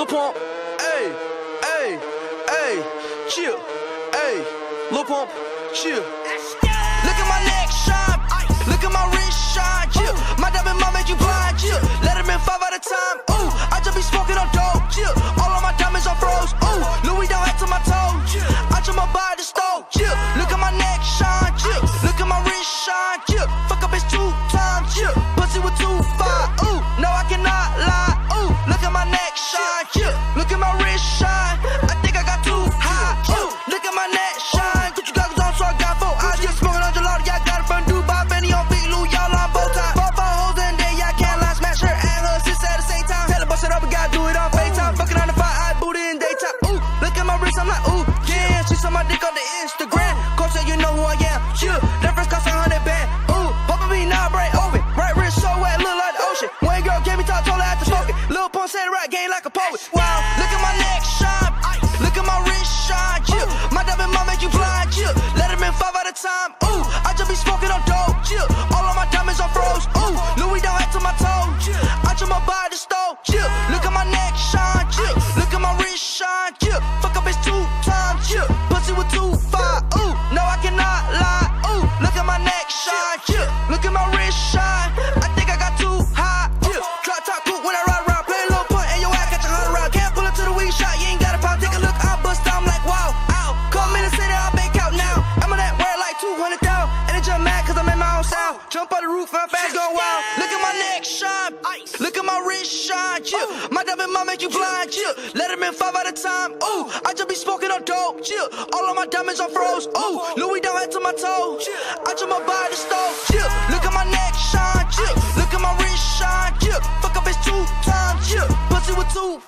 Lil Pump, ayy, ayy, ayy, chill, ayy, Lil Pump, chill. Look at my neck shine, look at my wrist shine, chill. My diamond mom make you blind, chill. Let him in 5 at a time, ooh. I just be smoking on dope, chill. All of my diamonds are froze, ooh. Louis down hat to my toes, I just my body stove, chill. Look at my neck shine, chill. Look at my wrist shine, chill. Fuck up his 2 times, chill. Pussy with 2 5, ooh. No, I cannot lie, ooh. Look at my neck shine, chill. Look at my wrist shine. I think I got 2 high, ooh. Look at my neck shine. Put you goggles on, so I got 4 eyes. Just smoking on gelato, yeah, I got it from Dubai. Benny on feet, Lou, y'all on bow tie. 4 hoes in there, yeah, I can't lie. Smash her and her sis at the same time. Tell her bust it up, we gotta do it on FaceTime. Fucking on the 5 eye booty in daytime, ooh. Look at my wrist, I'm like, ooh, yeah. She saw my dick on the Instagram. Coach said you know who I am, chill. That first cost 100 band, ooh. Hoping me now, break open. Right wrist so wet, look like the ocean. One girl gave me talk, told her I had to smoke it. Lil Pump said rap game like a poet. Wow, look at my neck shine. Look at my wrist shine, chill. My diamond mom make you blind, chill. Let him in 5 at a time, ooh. I just be smoking on dope, chill. All of my diamonds are froze, ooh. Louis down hat to my toes, I just my body stove, chill. Look at my neck shine, chill. Look at my wrist shine, chill. Fuck up his 2 times, chill. Pussy with 2 5, ooh. No, I cannot lie, ooh. Look at my neck shine, chill. Look at my wrist shine. I think I got 2 high, chill. Drop top coupe when I ride around. Play a little punt and your ass catch 100 round. Can't pull up to the weed shot, you ain't got a pound. Take a look, I bust down, I'm like, wow, ow. Come in the city, I'll bank out now. I'm on that word like 200 down. And they jump mad cause I made my own sound. Jump on the roof, my fans going wild. Look at my neck shine. Look at my wrist shine, chill. My diamond mom make you blind, chill. Let him in 5 at a time, ooh. I just be smoking on dope, chill. All of my diamonds are froze, ooh. Louis down hat to my toes, I just my body stove, chill. Look at my neck shine, chill. Look at my wrist shine, chill. Fuck up his 2 times, chill. Pussy with 2